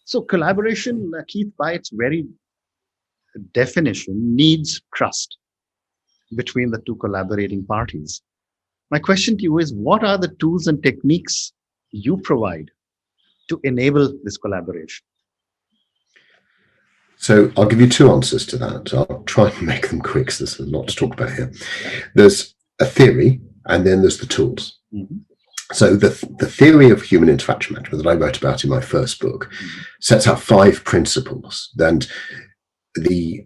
So collaboration, Keith, by its very definition, needs trust between the two collaborating parties. My question to you is, what are the tools and techniques you provide to enable this collaboration? So I'll give you two answers to that. I'll try and make them quick, so there's a lot to talk about here. There's a theory, and then there's the tools. Mm-hmm. So the theory of human interaction management that I wrote about in my first book sets out 5 principles. And the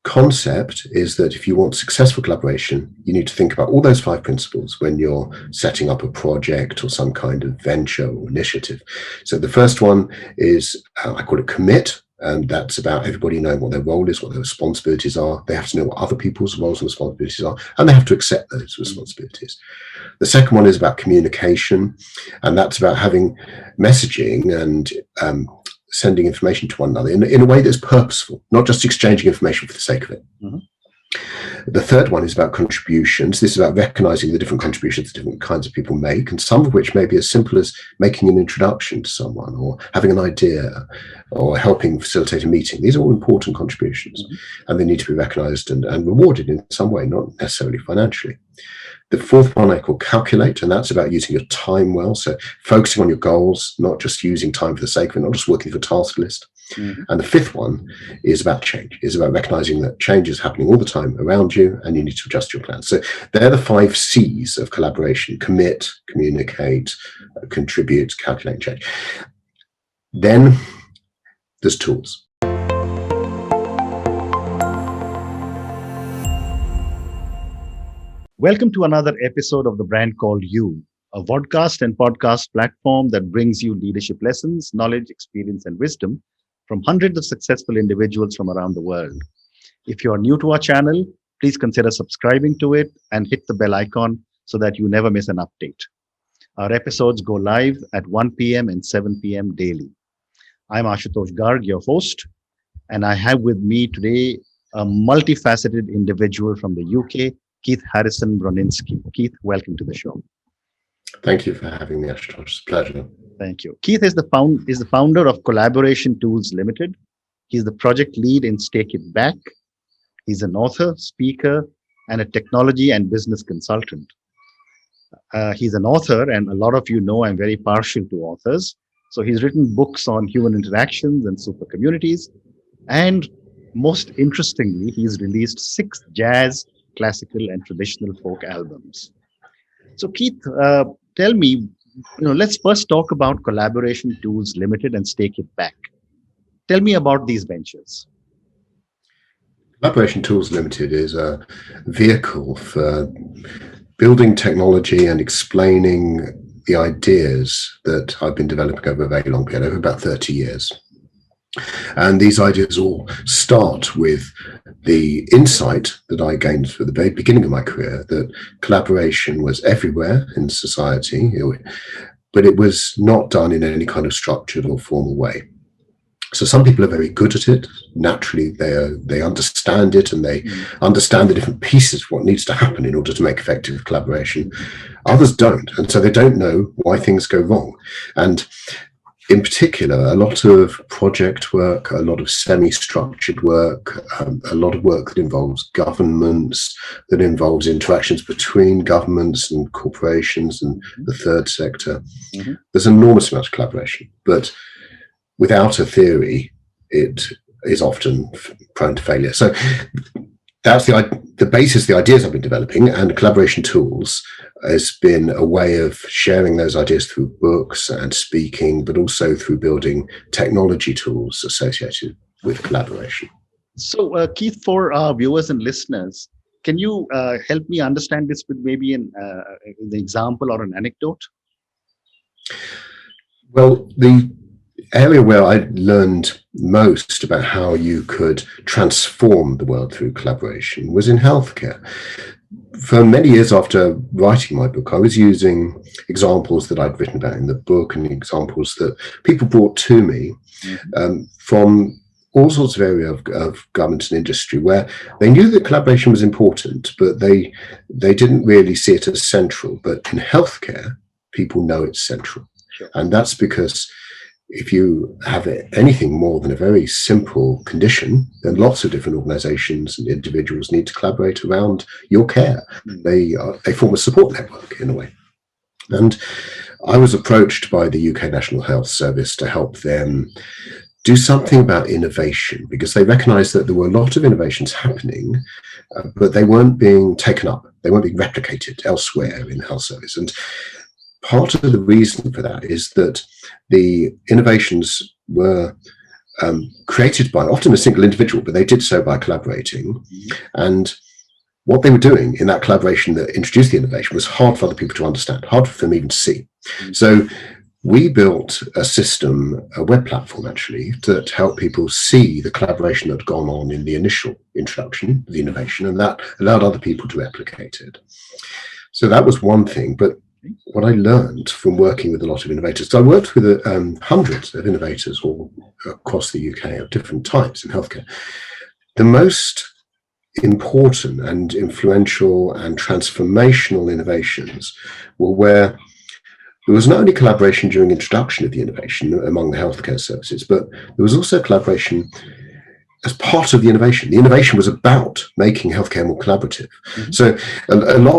concept is that if you want successful collaboration, you need to think about all those 5 principles when you're setting up a project or some kind of venture or initiative. So the first one is, I call it commit. And that's about everybody knowing what their role is, what their responsibilities are. They have to know what other people's roles and responsibilities are, and they have to accept those responsibilities. The second one is about communication, and that's about having messaging and sending information to one another in a way that's purposeful, not just exchanging information for the sake of it. Mm-hmm. The third one is about contributions. This is about recognizing the different contributions that different kinds of people make, and some of which may be as simple as making an introduction to someone or having an idea or helping facilitate a meeting. These are all important contributions, and they need to be recognized and rewarded in some way, not necessarily financially. The fourth one I call calculate, and that's about using your time well. So focusing on your goals, not just using time for the sake of it, not just working for a task list. Mm-hmm. And the fifth one is about change, is about recognizing that change is happening all the time around you and you need to adjust your plans. So they're the 5 C's of collaboration: commit, communicate, contribute, calculate, and change. Then there's tools. Welcome to another episode of The Brand Called You, a vodcast and podcast platform that brings you leadership lessons, knowledge, experience, and wisdom from hundreds of successful individuals from around the world. If you are new to our channel, please consider subscribing to it and hit the bell icon so that you never miss an update. Our episodes go live at 1 p.m. and 7 p.m. daily. I'm Ashutosh Garg, your host, and I have with me today a multifaceted individual from the UK, Keith Harrison Broninski. Keith, welcome to the show. Thank you for having me, Ashutosh. It's a pleasure. Thank you. Keith is the founder of Collaboration Tools Limited. He's the project lead in stakeitback. He's an author, speaker, and a technology and business consultant. He's an author, and a lot of you know I'm very partial to authors. So he's written books on human interactions and super communities. And most interestingly, he's released 6 jazz, classical, and traditional folk albums. So Keith, tell me, let's first talk about Collaboration Tools Limited and stakeitback. Tell me about these ventures. Collaboration Tools Limited is a vehicle for building technology and explaining the ideas that I've been developing over a very long period, over about 30 years. And these ideas all start with the insight that I gained at the very beginning of my career that collaboration was everywhere in society, but it was not done in any kind of structured or formal way. So some people are very good at it. Naturally, they understand it and they understand the different pieces of what needs to happen in order to make effective collaboration. Others don't, and so they don't know why things go wrong. And in particular, a lot of project work, a lot of semi-structured work, a lot of work that involves governments, that involves interactions between governments and corporations and the third sector. Mm-hmm. There's an enormous amount of collaboration, but without a theory, it is often prone to failure. So that's the basis, the ideas I've been developing, and collaboration tools has been a way of sharing those ideas through books and speaking, but also through building technology tools associated with collaboration. So, Keith, for our viewers and listeners, can you help me understand this with maybe an example or an anecdote? Well, the area where I learned most about how you could transform the world through collaboration was in healthcare. For many years after writing my book, I was using examples that I'd written about in the book and examples that people brought to me from all sorts of areas of government and industry, where they knew that collaboration was important, but they didn't really see it as central. But in healthcare, people know it's central. Sure. And that's because if you have anything more than a very simple condition, then lots of different organizations and individuals need to collaborate around your care. They form a support network in a way. And I was approached by the UK National Health Service to help them do something about innovation, because they recognized that there were a lot of innovations happening, but they weren't being taken up. They weren't being replicated elsewhere in the health service. And part of the reason for that is that the innovations were created by often a single individual, but they did so by collaborating. And what they were doing in that collaboration that introduced the innovation was hard for other people to understand, hard for them even to see. So we built a system, a web platform actually, to help people see the collaboration that had gone on in the initial introduction of the innovation, and that allowed other people to replicate it. So that was one thing. But what I learned from working with a lot of innovators, so I worked with hundreds of innovators all across the UK of different types in healthcare. The most important and influential and transformational innovations were where there was not only collaboration during introduction of the innovation among the healthcare services, but there was also collaboration as part of the innovation. The innovation was about making healthcare more collaborative. So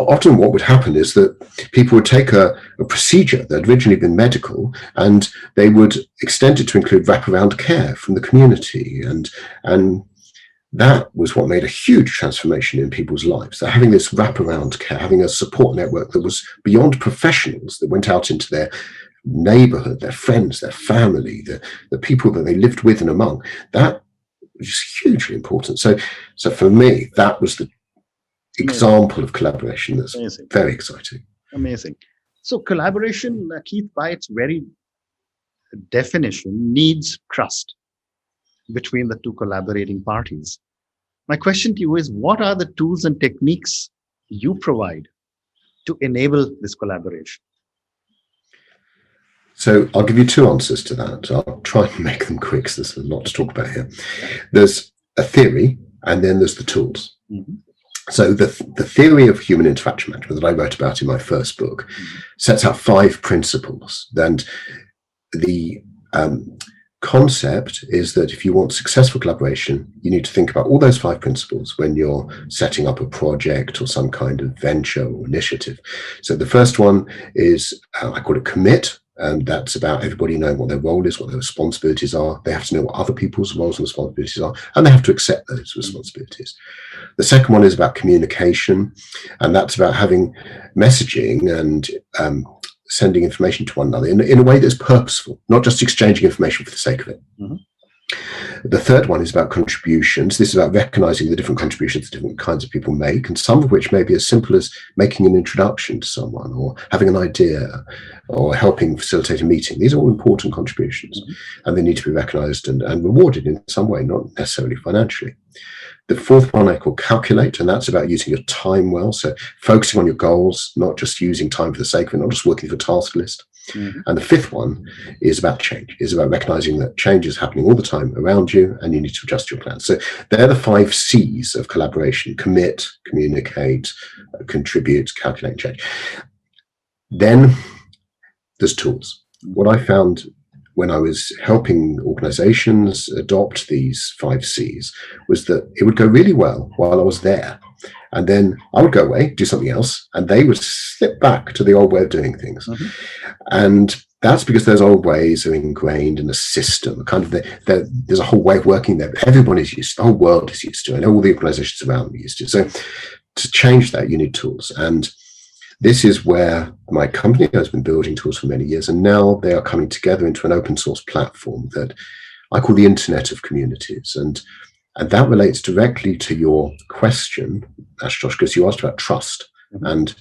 often what would happen is that people would take a procedure that had originally been medical, and they would extend it to include wraparound care from the community. And that was what made a huge transformation in people's lives. So having this wraparound care, having a support network that was beyond professionals, that went out into their neighborhood, their friends, their family, the people that they lived with and among, that was hugely important. So for me, that was the example of collaboration that's very exciting. Amazing. So collaboration, Keith, by its very definition, needs trust between the two collaborating parties. My question to you is, what are the tools and techniques you provide to enable this collaboration? So I'll give you two answers to that. I'll try and make them quick, so there's a lot to talk about here. There's a theory, and then there's the tools. So the theory of human interaction management that I wrote about in my first book sets out 5 principles. And the concept is that if you want successful collaboration, you need to think about all those 5 principles when you're setting up a project or some kind of venture or initiative. So the first one is, I call it commit. And that's about everybody knowing what their role is, what their responsibilities are. They have to know what other people's roles and responsibilities are, and they have to accept those responsibilities. The second one is about communication, and that's about having messaging and sending information to one another in a way that's purposeful, not just exchanging information for the sake of it. The third one is about contributions. This is about recognizing the different contributions that different kinds of people make, and some of which may be as simple as making an introduction to someone, or having an idea, or helping facilitate a meeting. These are all important contributions, and they need to be recognized and rewarded in some way, not necessarily financially. The fourth one I call calculate, and that's about using your time well. So focusing on your goals, not just using time for the sake of it, not just working for a task list. And the fifth one is about change, is about recognizing that change is happening all the time around you, and you need to adjust your plans. So they're the 5 C's of collaboration: commit, communicate, contribute, calculate, change. Then there's tools. What I found when I was helping organizations adopt these 5 C's was that it would go really well while I was there. And then I would go away, do something else, and they would slip back to the old way of doing things. And that's because those old ways are ingrained in the system. Kind of there's a whole way of working there. Everybody's used to, the whole world is used to, and all the organizations around me are used to. So to change that, you need tools. And this is where my company has been building tools for many years, and now they are coming together into an open source platform that I call the Internet of Communities. And that relates directly to your question, Ashutosh, because you asked about trust. And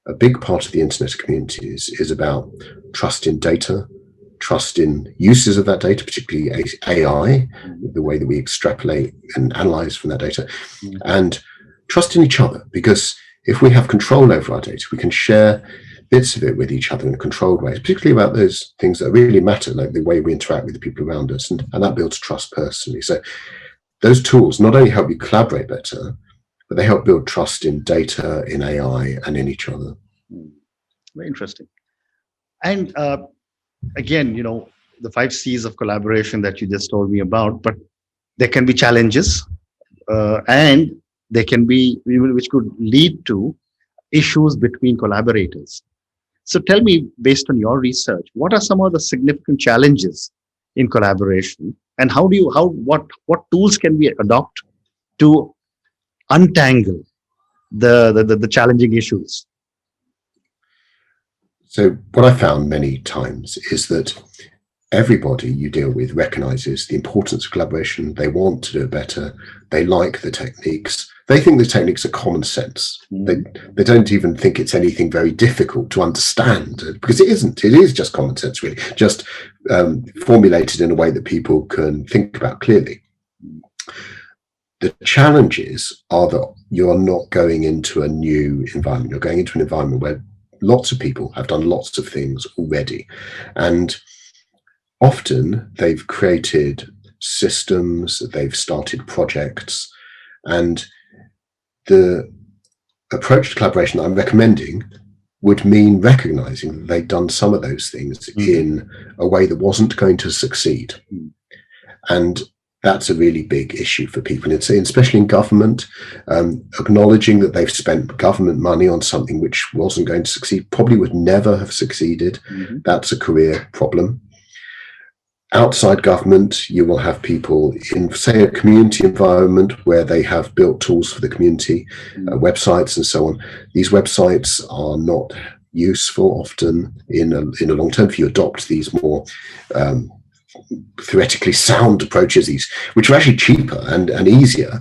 a big part of the Internet of Communities is about trust in data, trust in uses of that data, particularly AI, the way that we extrapolate and analyze from that data, and trust in each other. Because if we have control over our data, we can share bits of it with each other in a controlled way, particularly about those things that really matter, like the way we interact with the people around us, and that builds trust personally. So those tools not only help you collaborate better, but they help build trust in data, in AI, and in each other. Very interesting. And again, the 5 C's of collaboration that you just told me about, but there can be challenges, and there can be, which could lead to issues between collaborators. So tell me, based on your research, what are some of the significant challenges in collaboration, and what tools can we adopt to untangle the challenging issues? So what I found many times is that everybody you deal with recognizes the importance of collaboration. They want to do it better. They like the techniques. They think the techniques are common sense. They don't even think it's anything very difficult to understand, because it isn't. It is just common sense, really, just formulated in a way that people can think about clearly. The challenges are that you're not going into a new environment. You're going into an environment where lots of people have done lots of things already. And often they've created systems, they've started projects, and the approach to collaboration that I'm recommending would mean recognizing that they've done some of those things in a way that wasn't going to succeed. And that's a really big issue for people, especially in government. Acknowledging that they've spent government money on something which wasn't going to succeed, probably would never have succeeded. That's a career problem. Outside government, you will have people in, say, a community environment where they have built tools for the community, websites and so on. These websites are not useful often in a long term. If you adopt these more theoretically sound approaches, which are actually cheaper and easier,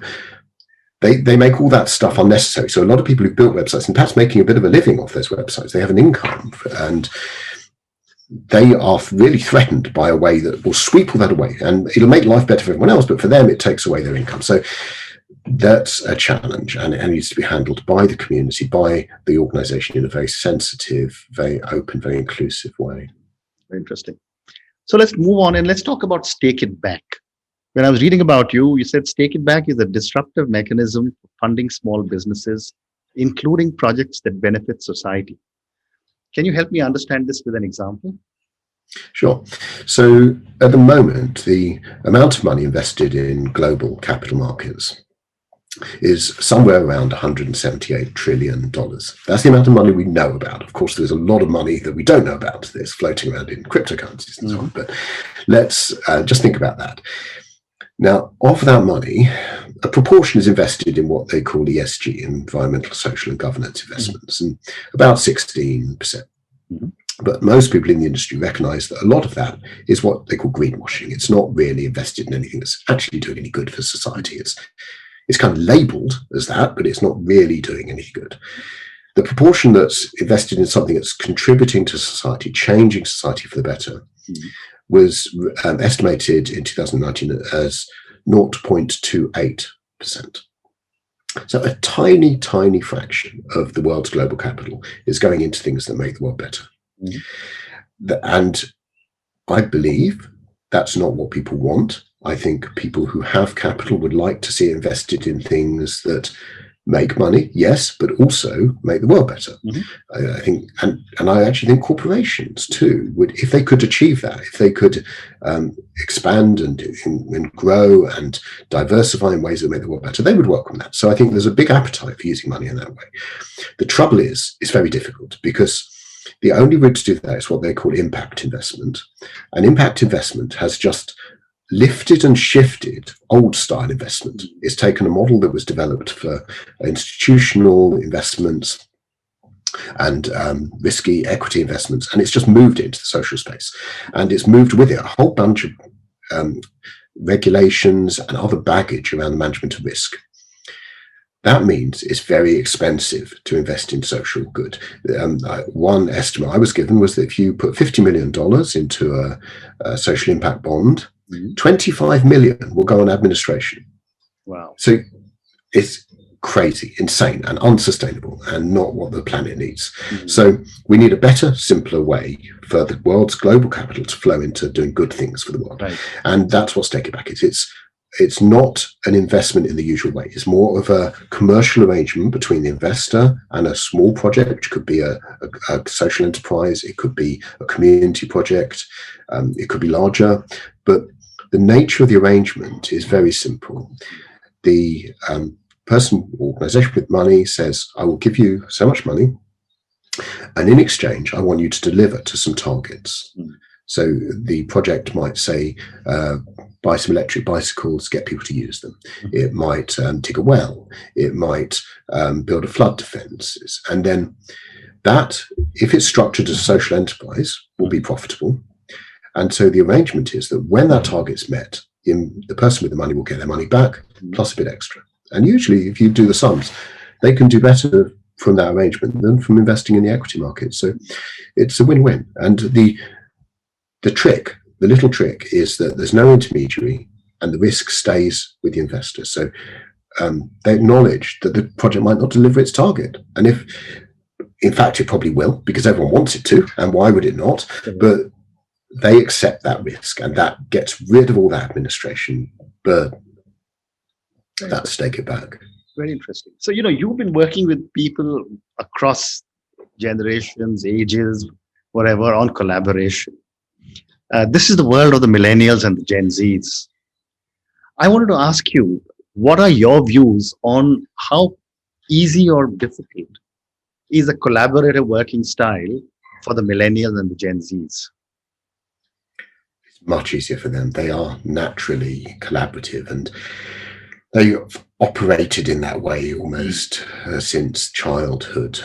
they make all that stuff unnecessary. So a lot of people who've built websites and perhaps making a bit of a living off those websites, they have an income, and they are really threatened by a way that will sweep all that away, and it'll make life better for everyone else, but for them it takes away their income. So that's a challenge, and it needs to be handled by the community, by the organization, in a very sensitive, very open, very inclusive way. Very interesting. So let's move on and let's talk about Stake It Back. When I was reading about you, you said Stake It Back is a disruptive mechanism for funding small businesses, including projects that benefit society. Can you help me understand this with an example? Sure. So at the moment, the amount of money invested in global capital markets is somewhere around $178 trillion. That's the amount of money we know about. Of course, there's a lot of money that we don't know about. There's floating around in cryptocurrencies and so on. But let's just think about that. Now, of that money, a proportion is invested in what they call ESG, environmental, social, and governance investments, and about 16%. But most people in the industry recognize that a lot of that is what they call greenwashing. It's not really invested in anything that's actually doing any good for society. It's kind of labeled as that, but it's not really doing any good. The proportion that's invested in something that's contributing to society, changing society for the better, was estimated in 2019 as 0.28%. So a tiny, tiny fraction of the world's global capital is going into things that make the world better. And I believe that's not what people want. I think people who have capital would like to see it invested in things that make money, yes, but also make the world better. I think, and I actually think corporations too would, if they could achieve that, if they could expand and grow and diversify in ways that make the world better, they would welcome that. So I think there's a big appetite for using money in that way. The trouble is, it's very difficult, because the only route to do that is what they call impact investment. And impact investment has just lifted and shifted old style investment. It's taken a model that was developed for institutional investments and risky equity investments, and it's just moved into the social space. And it's moved with it a whole bunch of regulations and other baggage around the management of risk. That means it's very expensive to invest in social good. One estimate I was given was that if you put $50 million into a social impact bond, 25 million will go on administration. Wow. So it's crazy, insane, and unsustainable, and not what the planet needs. So we need a better, simpler way for the world's global capital to flow into doing good things for the world. Right. And that's what Stake It Back is. It's it's not an investment in the usual way. It's more of a commercial arrangement between the investor and a small project, which could be a social enterprise. It could be a community project. It could be larger. But the nature of the arrangement is very simple. The person, organization with money says, I will give you so much money, and in exchange, I want you to deliver to some targets. So the project might say, buy some electric bicycles, get people to use them. It might dig a well. It might build a flood defense. And then that, if it's structured as a social enterprise, will be profitable. And so the arrangement is that when that target's met, the person with the money will get their money back, plus a bit extra. And usually, if you do the sums, they can do better from that arrangement than from investing in the equity market. So it's a win-win. And the little trick is that there's no intermediary and the risk stays with the investor. So they acknowledge that the project might not deliver its target. And in fact, it probably will, because everyone wants it to, and why would it not? But they accept that risk, and that gets rid of all that administration burden. That's Stake It Back. Very interesting. So, you've been working with people across generations, ages, whatever, on collaboration. This is the world of the millennials and the Gen Zs. I wanted to ask you, what are your views on how easy or difficult is a collaborative working style for the millennials and the Gen Zs? It's much easier for them. They are naturally collaborative, and they've operated in that way almost since childhood.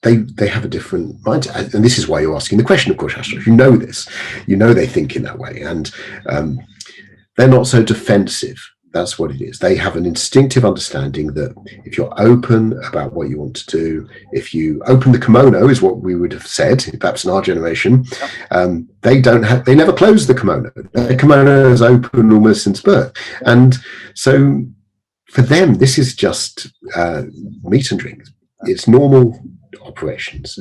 They have a different mindset, and this is why you're asking the question, of course, Ashraf. You know this. You know they think in that way, and they're not so defensive. That's what it is. They have an instinctive understanding that if you're open about what you want to do, if you open the kimono, is what we would have said, perhaps in our generation, they never close the kimono. The kimono is open almost since birth. And so for them, this is just meat and drink. It's normal operations.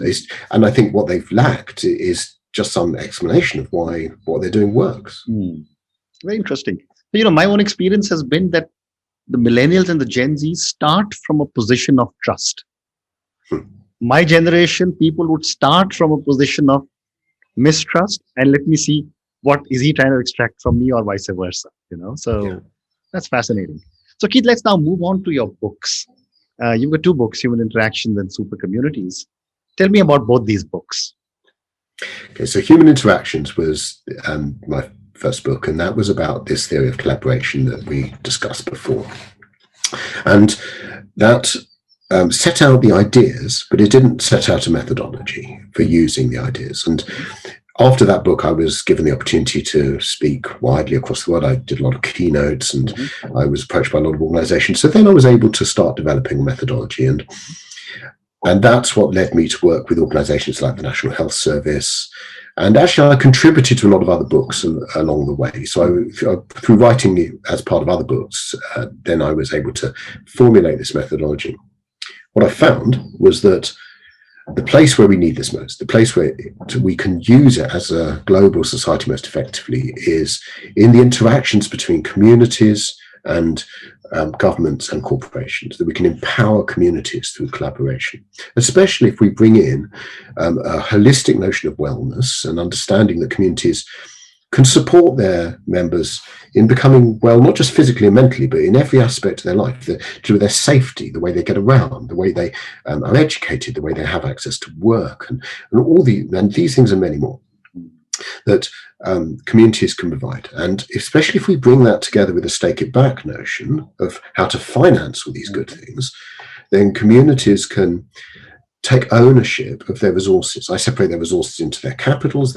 And I think what they've lacked is just some explanation of why what they're doing works. Very interesting. My own experience has been that the millennials and the Gen Z start from a position of trust. My generation, people would start from a position of mistrust, and let me see what is he trying to extract from me, or vice versa. That's fascinating. So Keith, let's now move on to your books. You've got two books, Human Interactions and Super Communities. Tell me about both these books. Okay, so Human Interactions was my first book, and that was about this theory of collaboration that we discussed before. And that set out the ideas, but it didn't set out a methodology for using the ideas. And after that book, I was given the opportunity to speak widely across the world. I did a lot of keynotes, and I was approached by a lot of organizations. So then I was able to start developing a methodology. And that's what led me to work with organizations like the National Health Service. And actually, I contributed to a lot of other books along the way. So through writing as part of other books, then I was able to formulate this methodology. What I found was that the place where we need this most, the place where we can use it as a global society most effectively, is in the interactions between communities and governments and corporations, that we can empower communities through collaboration, especially if we bring in a holistic notion of wellness and understanding that communities can support their members in becoming well, not just physically and mentally, but in every aspect of their life, to do with their safety, the way they get around, the way they are educated, the way they have access to work, and these things and many more that communities can provide. And especially if we bring that together with a Stake It Back notion of how to finance all these good things, then communities can take ownership of their resources. I separate their resources into their capitals,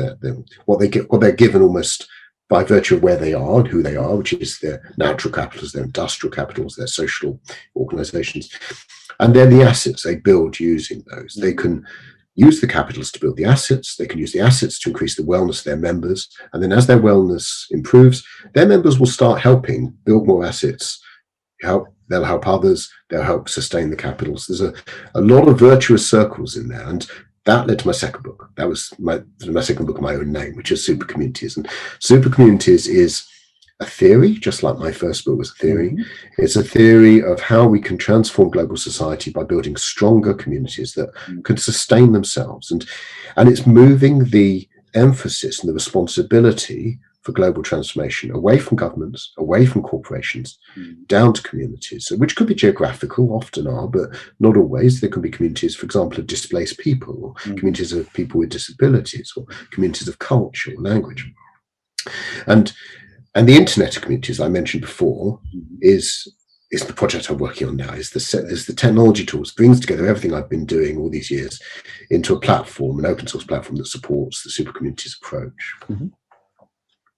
what they're given almost by virtue of where they are and who they are, which is their natural capitals, their industrial capitals, their social organizations, and then the assets they build using those. They can use the capitals to build the assets. They can use the assets to increase the wellness of their members. And then as their wellness improves, their members will start helping build more assets. They'll help others. They'll help sustain the capitals. There's a lot of virtuous circles in there. And that led to my second book. That was my second book of my own name, which is Super Communities. And Super Communities is a theory, just like my first book was a theory. It's a theory of how we can transform global society by building stronger communities that can sustain themselves. And it's moving the emphasis and the responsibility for global transformation away from governments, away from corporations, down to communities, which could be geographical, often are, but not always. There can be communities, for example, of displaced people, or communities of people with disabilities, or communities of culture or language. And the internet of communities I mentioned before is the project I'm working on now. Is the technology tools, brings together everything I've been doing all these years into a platform, an open source platform that supports the super communities approach.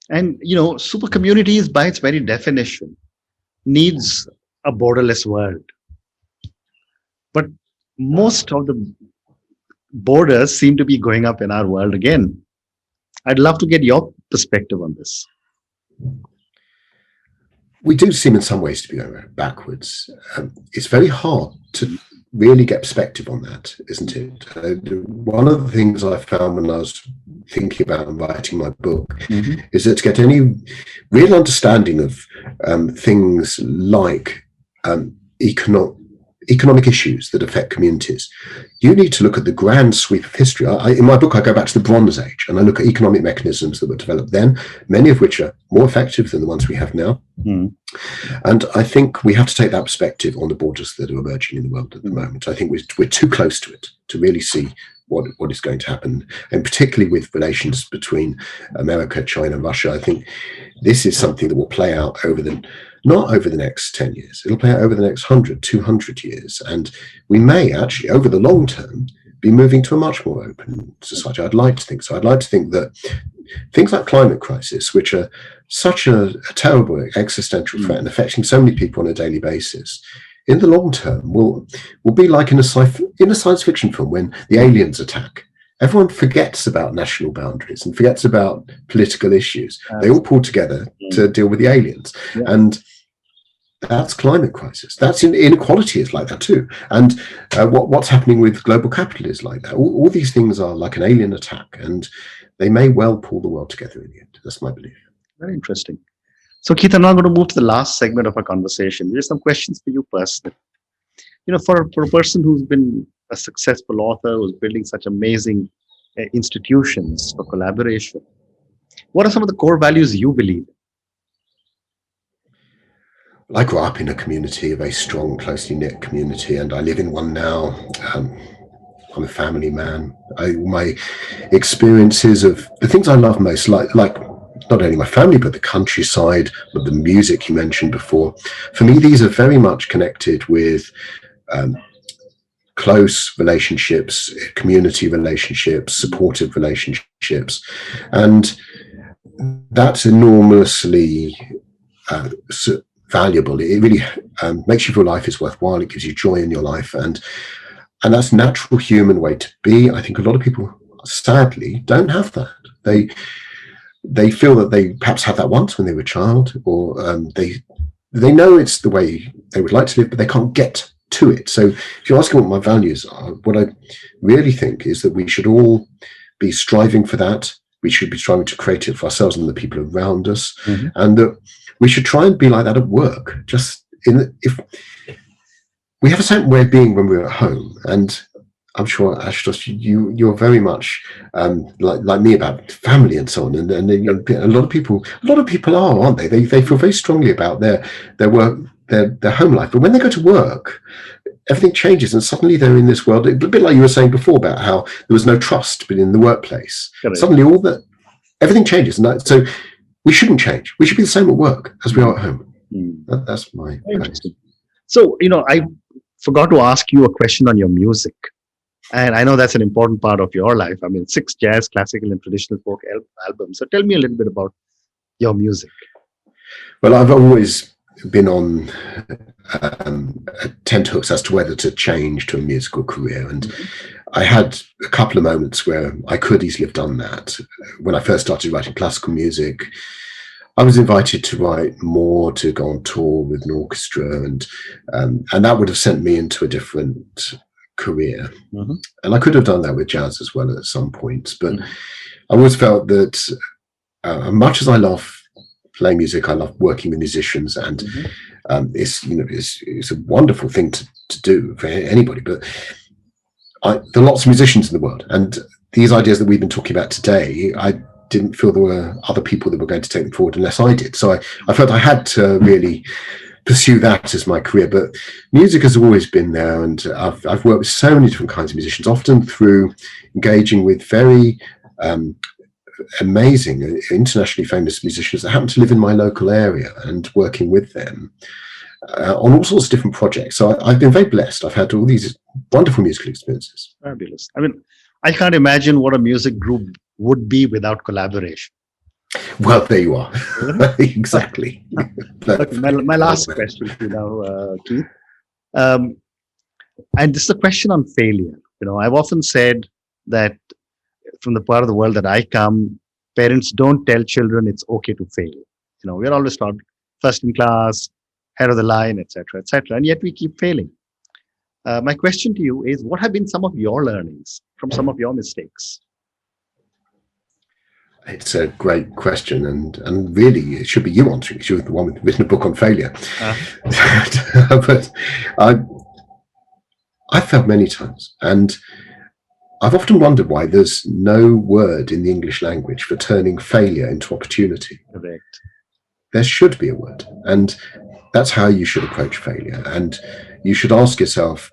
And, super communities, by its very definition, needs a borderless world. But most of the borders seem to be going up in our world again. I'd love to get your perspective on this. We do seem in some ways to be going backwards. It's very hard to really get perspective on that, isn't it? One of the things I found when I was thinking about and writing my book is that to get any real understanding of things like economic issues that affect communities, you need to look at the grand sweep of history. In my book, I go back to the Bronze Age and I look at economic mechanisms that were developed then, many of which are more effective than the ones we have now. And I think we have to take that perspective on the borders that are emerging in the world at the moment. I think we're too close to it to really see what is going to happen, and particularly with relations between America, China, Russia. I think this is something that will play out not over the next 10 years. It'll play out over the next 100, 200 years. And we may actually, over the long term, be moving to a much more open society. I'd like to think so. I'd like to think that things like climate crisis, which are such a terrible existential threat and affecting so many people on a daily basis, in the long term will be like in a science fiction film when the aliens attack. Everyone forgets about national boundaries and forgets about political issues. They all pull together to deal with the aliens. And that's climate crisis. That's inequality is like that too. And what's happening with global capital is like that. All these things are like an alien attack, and they may well pull the world together in the end. That's my belief. Very interesting. So, Keith, I'm now going to move to the last segment of our conversation. There's some questions for you personally. For a person who's been a successful author, who's building such amazing institutions for collaboration, what are some of the core values you believe in? I grew up in a community, a very strong, closely knit community, and I live in one now. I'm a family man. My experiences of the things I love most, like not only my family, but the countryside, but the music you mentioned before. For me, these are very much connected with close relationships, community relationships, supportive relationships. And that's enormously valuable. It really makes you feel life is worthwhile. It gives you joy in your life. And that's a natural human way to be. I think a lot of people, sadly, don't have that. They feel that they perhaps had that once when they were a child, or they know it's the way they would like to live, but they can't get to it. So if you're asking what my values are, what I really think is that we should all be striving for that. We should be striving to create it for ourselves and the people around us, and that we should try and be like that at work. If we have a certain way of being when we're at home, and I'm sure, Ashutosh, you're very much like me about family and so on. And a lot of people are, aren't they? They feel very strongly about their work, their home life. But when they go to work, everything changes, and suddenly they're in this world. A bit like you were saying before about how there was no trust within the workplace. Suddenly, everything changes, and so we shouldn't change. We should be the same at work as we are at home. That's my interesting. So I forgot to ask you a question on your music. And I know that's an important part of your life. I mean, 6 jazz, classical, and traditional folk albums. So tell me a little bit about your music. Well, I've always been on tenterhooks as to whether to change to a musical career. And I had a couple of moments where I could easily have done that. When I first started writing classical music, I was invited to write more, to go on tour with an orchestra, and that would have sent me into a different career. And I could have done that with jazz as well at some points, but I always felt that much as I love playing music. I love working with musicians, and it's a wonderful thing to do for anybody. But there are lots of musicians in the world, and these ideas that we've been talking about today, I didn't feel there were other people that were going to take them forward unless I did. So I felt I had to really pursue that as my career. But music has always been there, and I've worked with so many different kinds of musicians, often through engaging with very amazing, internationally famous musicians that happen to live in my local area, and working with them on all sorts of different projects. So I've been very blessed. I've had all these wonderful musical experiences. Fabulous. I mean, I can't imagine what a music group would be without collaboration. Well, there you are. Exactly. Okay, my last question to you now, Keith. And this is a question on failure. I've often said that from the part of the world that I come, parents don't tell children it's okay to fail. We're always taught first in class, head of the line, etc., and yet we keep failing. My question to you is, what have been some of your learnings from some of your mistakes? It's a great question, and really it should be you answering, because you're the one who's written a book on failure. But I've failed many times, and I've often wondered why there's no word in the English language for turning failure into opportunity. Correct. There should be a word, and that's how you should approach failure. And you should ask yourself,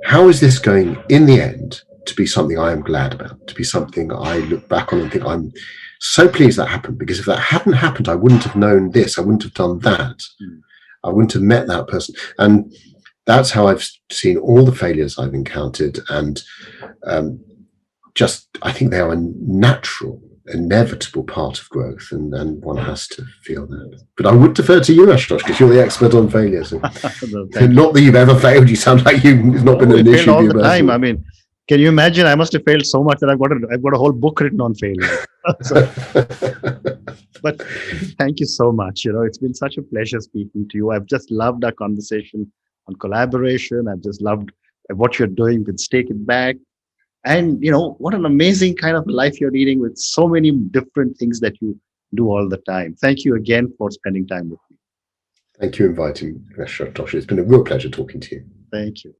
how is this going in the end to be something I am glad about, to be something I look back on and think, I'm so pleased that happened, because if that hadn't happened, I wouldn't have known this, I wouldn't have done that, I wouldn't have met that person. And that's how I've seen all the failures I've encountered, and I think they are a natural, inevitable part of growth, and one has to feel that. But I would defer to you, Ashutosh, because you're the expert on failures. Not that you've ever failed. You sound like you've not been an issue all the time. I mean, can you imagine? I must have failed so much that I've got a whole book written on failure. But thank you so much. It's been such a pleasure speaking to you. I've just loved our conversation on collaboration. I've just loved what you're doing with stakeitback. And, what an amazing kind of life you're leading, with so many different things that you do all the time. Thank you again for spending time with me. Thank you for inviting me, Ashutosh. It's been a real pleasure talking to you. Thank you.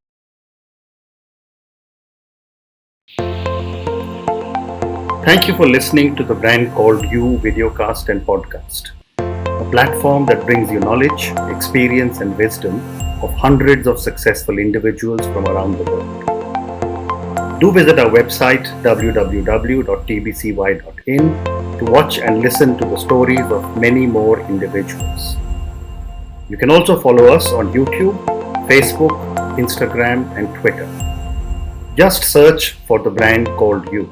Thank you for listening to The Brand Called You videocast and podcast, a platform that brings you knowledge, experience, and wisdom of hundreds of successful individuals from around the world. Do visit our website www.tbcy.in to watch and listen to the stories of many more individuals. You can also follow us on YouTube, Facebook, Instagram, and Twitter. Just search for The Brand Called You.